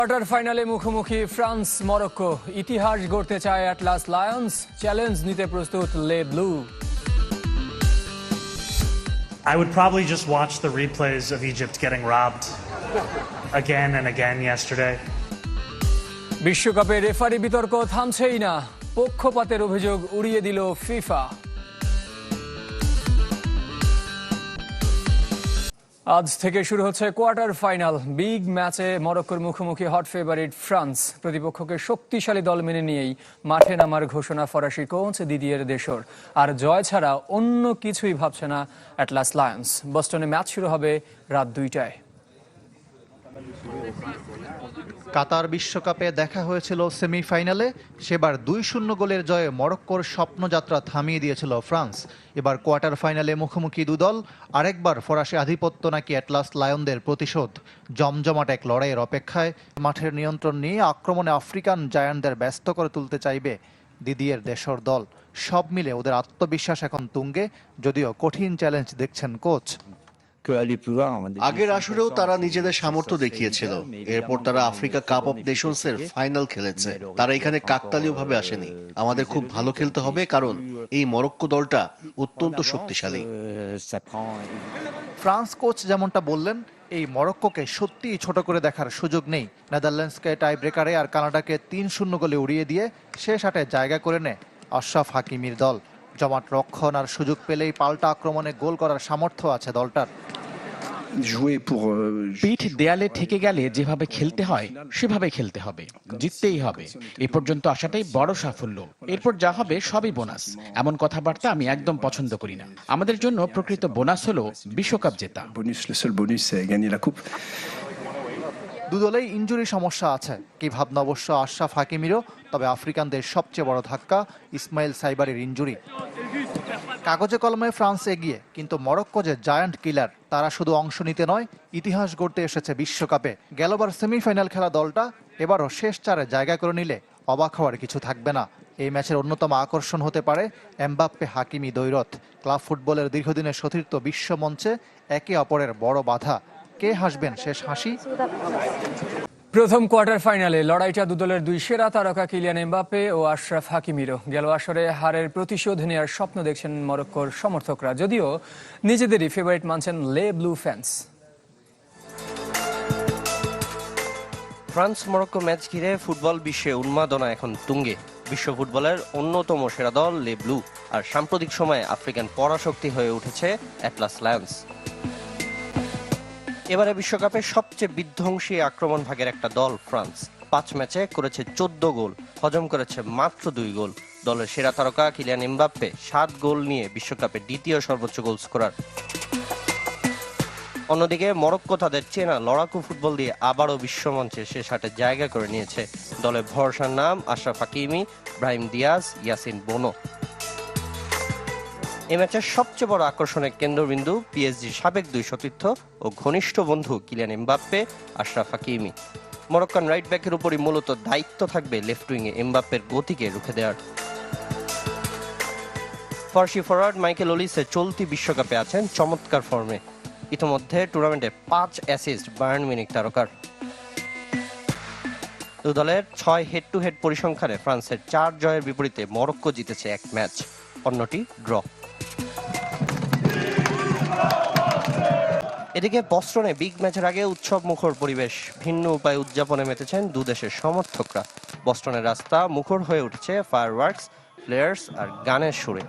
Quarter ফাইনালে মুখোমুখি France Morocco. ইতিহাস গড়তে চায় অ্যাটলাস লায়ন্স, চ্যালেঞ্জ নিতে প্রস্তুত লে blue. I would probably just watch the replays of Egypt getting robbed again and again yesterday. বিশ্বকাপে রেফারি বিতর্ক থামছেই না, পক্ষপাতের অভিযোগ উড়িয়ে দিল ফিফা। আজ থেকে শুরু হচ্ছে কোয়ার্টার ফাইনাল। বিগ ম্যাচে মরক্কোর মুখোমুখি হট ফেভারিট ফ্রান্স। প্রতিপক্ষকে শক্তিশালী দল মেনে নিয়েই মাঠে নামার ঘোষণা ফরাসি কোচ দিদিয়ের দেশর। আর জয় ছাড়া অন্য কিছুই ভাবছে না অ্যাটলাস লায়ন্স। বস্টনে ম্যাচ শুরু হবে রাত 2টায়। কাতার বিশ্বকাপে দেখা হয়েছিল সেমিফাইনালে, সেবার 2-0 গোলের জয়ে মরক্কোর স্বপ্নযাত্রা থামিয়ে দিয়েছিল ফ্রান্স। এবার কোয়ার্টার ফাইনালে মুখোমুখি দুদল, আরেকবার ফরাসি আধিপত্য নাকি অ্যাটলাস লায়নদের প্রতিশোধ। জমজমাট এক লড়াইয়ের অপেক্ষায়, মাঠের নিয়ন্ত্রণ নিয়ে আক্রমণে আফ্রিকান জায়ান্টদের ব্যস্ত করে তুলতে চাইবে দিদিয়ের দেশর দল। সব মিলে ওদের আত্মবিশ্বাস এখন তুঙ্গে, যদিও কঠিন চ্যালেঞ্জ দেখছেন কোচ। আগের আসরেও তারা নিজেদের সামর্থ্য দেখিয়েছিল, এরপর তারা আফ্রিকা কাপ অফ নেশনস এর ফাইনাল খেলেছে। তারা এখানে কাকতালীয় ভাবে আসেনি। আমাদের খুব ভালো খেলতে হবে, কারণ এই মরক্কো দলটা অত্যন্ত শক্তিশালী। ফ্রান্স কোচ যেমনটা বললেন, এই মরক্কোকে সত্যিই ছোট করে দেখার সুযোগ নেই। নেদারল্যান্ডসকে টাই ব্রেকারে আর কানাডাকে 3-0 গোলে উড়িয়ে দিয়ে শেষ আটে জায়গা করে নেয় আশরাফ হাকিমির দল। জমাট রক্ষণ আর সুযোগ পেলেই পাল্টা আক্রমণে গোল করার সামর্থ্য আছে দলটার। পিঠ দেয়ালে ঠেকে গেলে যেভাবে খেলতে হয় সেভাবে খেলতে হবে, জিততেই হবে। এ পর্যন্ত আসাটাই বড় সাফল্য, এরপর যা হবে সবই বোনাস। এমন কথাবার্তা আমি একদম পছন্দ করি না। আমাদের জন্য প্রকৃত বোনাস হলো বিশ্বকাপ জেতা। দুদলেই ইনজুরি সমস্যা আছে, কি ভাবনা অবশ্য আশরাফ হাকিমিরও। তবে আফ্রিকানদের সবচেয়ে বড় ধাক্কা ইসমাইল সাইবারের ইনজুরি। কাগজে কলমে ফ্রান্স এগিয়ে, কিন্তু মরক্কো যে জায়ান্ট কিলার, তারা শুধু অংশ নিতে নয়, ইতিহাস গড়তে এসেছে বিশ্বকাপে। গেলবার সেমিফাইনাল খেলা দলটা এবারও শেষ চারে জায়গা করে নিলে অবাক হওয়ার কিছু থাকবে না। এই ম্যাচের অন্যতম আকর্ষণ হতে পারে এমবাপ্পে হাকিমি দ্বৈরথ। ক্লাব ফুটবলের দীর্ঘদিনের সতীর্থ বিশ্বমঞ্চে একে অপরের বড় বাধা। কে হাসবেন শেষ হাসি? প্রথম কোয়ার্টার ফাইনালে লড়াইটা দুদলের দুই সেরা তারকা কিলিয়ান এমবাপ্পে ও আশরাফ হাকিমিরও। গেল আসরে হারের প্রতিশোধ নেওয়ার স্বপ্ন দেখছেন মরক্কোর সমর্থকরা, যদিও নিজেদেরই ফেভারিট মানছেন লে blue fans. France Morocco match ঘিরে ফুটবল বিশ্বে উন্মাদনা এখন তুঙ্গে। বিশ্ব ফুটবলের অন্যতম সেরা দল লে ব্লু, আর সাম্প্রতিক সময়ে আফ্রিকান পরাশক্তি হয়ে উঠেছে অ্যাটলাস লায়ন্স। এবারে বিশ্বকাপে সবচেয়ে বিধ্বংসী আক্রমণ ভাগের একটা দল ফ্রান্স। 5 ম্যাচে করেছে 14 গোল, হজম করেছে মাত্র 2 গোল। দলের সেরা তারকা কিলিয়ান এমবাপ্পে 7 গোল নিয়ে বিশ্বকাপে দ্বিতীয় সর্বোচ্চ গোল স্কোরার। অন্যদিকে মরক্কো তাদের চেনা লড়াকু ফুটবল দিয়ে আবারও বিশ্বমঞ্চে শেষ আটে জায়গা করে নিয়েছে। দলের ভরসার নাম Achraf Hakimi, Brahim Diaz, Yassine Bounou. এই ম্যাচের সবচেয়ে বড় আকর্ষণের কেন্দ্রবিন্দু পিএসজির সাবেক 2 সতীর্থ ও ঘনিষ্ঠ বন্ধু Kylian Mbappe, Achraf Hakimi. Moroccan right ব্যাকের উপরই মূলত দায়িত্ব থাকবে লেফট উইংয়ে এমবাপ্পের গতিকে রুখে দেওয়ার। ফরাসি ফরওয়ার্ড মাইকেল ওলিসে চলতি বিশ্বকাপে আছেন চমৎকার ফর্মে। ইতোমধ্যে টুর্নামেন্টে 5 অ্যাসিস্ট বায়ার্ন মিউনিখ তারকার। দু দলের 6 হেড টু হেড পরিসংখ্যানে ফ্রান্সের 4 জয়ের বিপরীতে মরক্কো জিতেছে 1 ম্যাচ, অন্যটি ড্র। এদিকে বস্টনে বিগ ম্যাচের আগে উৎসব মুখর পরিবেশ। ভিন্ন উপায়ে উদযাপনে মেতেছেন দু দেশের সমর্থকরা। বস্টনের রাস্তা মুখর হয়ে উঠছে ফায়ারওয়ার্কস, ফ্লেয়ার্স আর গানের সুরে।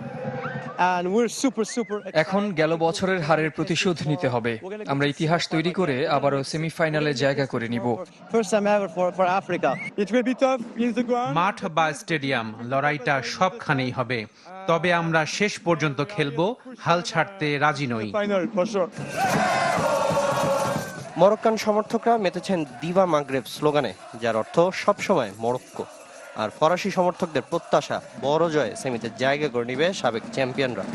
এখন গেল বছরের হারের প্রতিশোধ নিতে হবে। আমরা ইতিহাস তৈরি করে আবারও সেমিফাইনালে জায়গা করে নিব। মাঠ বা স্টেডিয়াম, লড়াইটা সবখানেই হবে। তবে আমরা শেষ পর্যন্ত খেলবো, হাল ছাড়তে রাজি নই। মরক্কান সমর্থকরা মেতেছেন দিবা মাগরেব স্লোগানে, যার অর্থ সবসময় মরক্কো। আর ফরাসি সমর্থকদের প্রত্যাশা বড় জয়ে সেমিতে জায়গা করে নিবে সাবেক চ্যাম্পিয়নরা।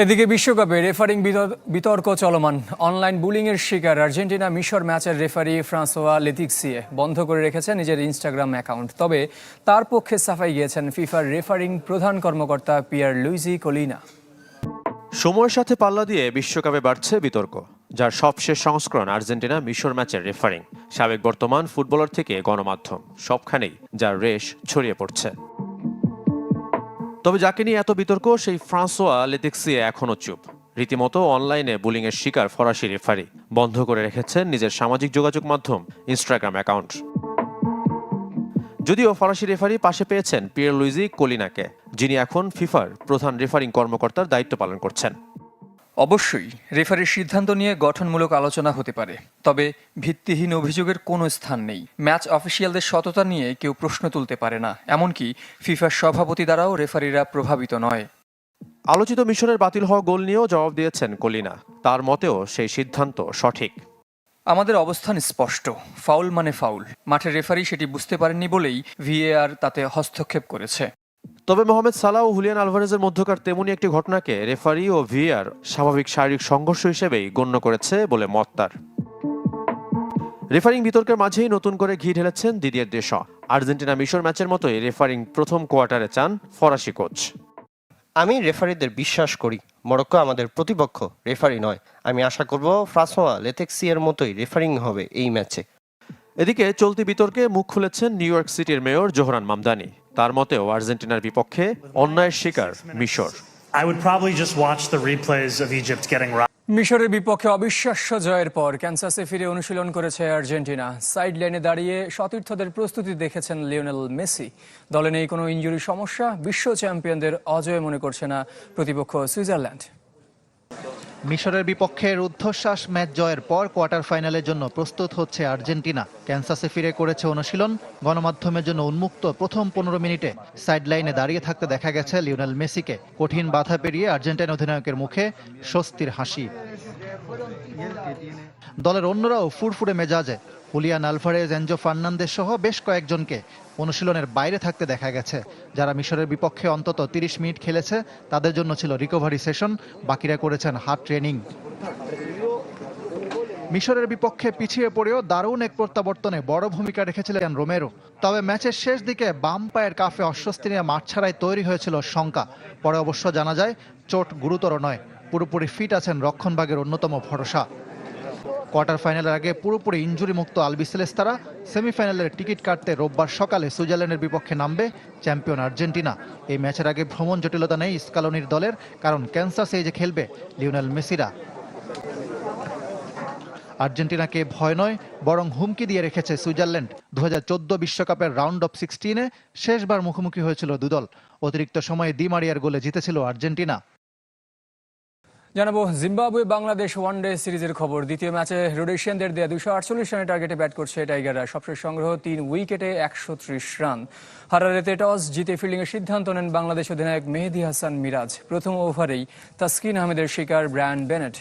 এদিকে বিশ্বকাপে রেফারিং বিতর্ক চলমান। অনলাইন বুলিং এর শিকার আর্জেন্টিনা মিশর ম্যাচের রেফারি ফ্রান্সোয়া লেতিক্সিয়ে বন্ধ করে রেখেছেন নিজের ইনস্টাগ্রাম অ্যাকাউন্ট। তবে তার পক্ষে সাফাই গিয়েছেন ফিফার রেফারিং প্রধান কর্মকর্তা পিয়ার লুইজি কোলিনা। সময়ের সাথে পাল্লা দিয়ে বিশ্বকাপে বাড়ছে বিতর্ক। যার সবশেষ সংস্করণ আর্জেন্টিনা মিশর ম্যাচের রেফারিং। সাবেক বর্তমান ফুটবলার থেকে গণমাধ্যম সবখানেই যার রেশ ছড়িয়ে পড়ছে। তবে যাকে নিয়ে এত বিতর্ক সেই ফ্রান্সোয়া লেতেক্সিয়ে এখনও চুপ। রীতিমতো অনলাইনে বুলিংয়ের শিকার ফরাসি রেফারি বন্ধ করে রেখেছেন নিজের সামাজিক যোগাযোগ মাধ্যম ইনস্টাগ্রাম অ্যাকাউন্ট। যদিও ফরাসি রেফারি পাশে পেয়েছেন পিয়ের লুইজি কোলিনাকে, যিনি এখন ফিফার প্রধান রেফারিং কর্মকর্তার দায়িত্ব পালন করছেন। অবশ্যই রেফারির সিদ্ধান্ত নিয়ে গঠনমূলক আলোচনা হতে পারে, তবে ভিত্তিহীন অভিযোগের কোনো স্থান নেই। ম্যাচ অফিসিয়ালদের সততা নিয়ে কেউ প্রশ্ন তুলতে পারে না, এমনকি ফিফার সভাপতি দ্বারাও রেফারিরা প্রভাবিত নয়। আলোচিত মিশরের বাতিল হওয়া গোল নিয়েও জবাব দিয়েছেন কোলিনা। তার মতেও সেই সিদ্ধান্ত সঠিক। আমাদের অবস্থান স্পষ্ট, ফাউল মানে ফাউল। মাঠের রেফারি সেটি বুঝতে পারেননি বলেই ভিএআর তাতে হস্তক্ষেপ করেছে। তবে মোহামেদ সালাহ ও হুলিয়ান আলভারেজের মধ্যকার তেমনি একটি ঘটনাকে রেফারি ও ভিএআর স্বাভাবিক শারীরিক সংঘর্ষ হিসেবেই গণ্য করেছে বলে মত তার। রেফারিং বিতর্কের মাঝেই নতুন করে ঘি ঢেলেছেন দিদিয়ের দেশা। আর্জেন্টিনা মিশর ম্যাচের মতোই রেফারিং প্রথম কোয়ার্টারে চান ফরাসি কোচ। আমি রেফারিদের বিশ্বাস করি। মরক্কো আমাদের প্রতিপক্ষ, রেফারি নয়। আমি আশা করব ফ্রান্সোয়া লেতেক্সিয়ের মতোই রেফারিং হবে এই ম্যাচে। এদিকে চলতি বিতর্কে মুখ খুলেছেন নিউ ইয়র্ক সিটির মেয়র জোহরান মামদানি। তার মতেও আর্জেন্টিনার বিপক্ষে অন্যায়ের শিকার মিশর। I would probably just watch the replays of Egypt getting robbed. মিশরের বিপক্ষে অবিশ্বাস্য জয়ের পর ক্যানসাসে ফিরে অনুশীলন করেছে আর্জেন্টিনা। সাইড লাইনে দাঁড়িয়ে সতীর্থদের প্রস্তুতি দেখেছেন লিওনেল মেসি। দলে নেই কোনো ইনজুরি সমস্যা। বিশ্ব চ্যাম্পিয়নদের অজয় মনে করছে না প্রতিপক্ষ সুইজারল্যান্ড। মিশরের বিপক্ষে রুদ্ধশ্বাস ম্যাচ জয়ের পর কোয়ার্টার ফাইনালের জন্য প্রস্তুত হচ্ছে আর্জেন্টিনা। ক্যানসাসে ফিরে করেছে অনুশীলন। গণমাধ্যমের জন্য উন্মুক্ত প্রথম 15 মিনিটে সাইড লাইনে দাঁড়িয়ে থাকতে দেখা গেছে লিওনেল মেসিকে। কঠিন বাধা পেরিয়ে আর্জেন্টাইন অধিনায়কের মুখে স্বস্তির হাসি। দলের অন্যরাও ফুরফুরে মেজাজে। হুলিয়ান আলভারেজ, এনজো ফার্নান্দেজ সহ বেশ কয়েকজনকে অনুশীলনের বাইরে থাকতে দেখা গেছে। যারা মিশরের বিপক্ষে অন্তত 30 মিনিট খেলেছে তাদের জন্য ছিল রিকভারি সেশন, বাকিরা করেছেন হার্ড ট্রেনিং। মিশরের বিপক্ষে পিছিয়ে পড়েও দারুণ এক প্রত্যাবর্তনে বড় ভূমিকা রেখেছিলেন রোমেরো। তবে ম্যাচের শেষ দিকে বাম পায়ের কাফে অস্বস্তি নিয়ে মাঠ ছাড়াই তৈরি হয়েছিল শঙ্কা। পরে অবশ্য জানা যায় চোট গুরুতর নয়, পুরোপুরি ফিট আছেন রক্ষণভাগের অন্যতম ভরসা। কোয়ার্টার ফাইনালের আগে পুরোপুরি ইনজুরি মুক্ত আলবিসেলেস্তারা সেমিফাইনালের টিকিট কাটতে রোববার সকালে সুইজারল্যান্ডের বিপক্ষে নামবে চ্যাম্পিয়ন আর্জেন্টিনা। এই ম্যাচের আগে ভ্রমণ জটিলতা নেই স্কালোনির দলের, কারণ ক্যানসাসে যে খেলবে লিওনেল মেসিরা। আর্জেন্টিনাকে ভয় নয় বরং হুমকি দিয়ে রেখেছে সুইজারল্যান্ড। 2014 বিশ্বকাপের রাউন্ড অফ 16-এ শেষবার মুখোমুখি হয়েছিল দুদল। অতিরিক্ত সময়ে দি মারিয়ার গোলে জিতেছিল আর্জেন্টিনা। জানাবো জিম্বাবুয়ে বাংলাদেশ ওয়ানডে সিরিজের খবর। দ্বিতীয় ম্যাচে রোডেশিয়ানদের দেয়া 248 রানের টার্গেটে ব্যাট করছে টাইগাররা। সবশেষ সংগ্রহ 3 উইকেটে 130 রান। হারারেতে টস জিতে ফিল্ডিংয়ের সিদ্ধান্ত নেন বাংলাদেশ অধিনায়ক মেহেদী হাসান মিরাজ। প্রথম ওভারেই তাসকিন আহমেদের শিকার ব্রায়ান বেনেট।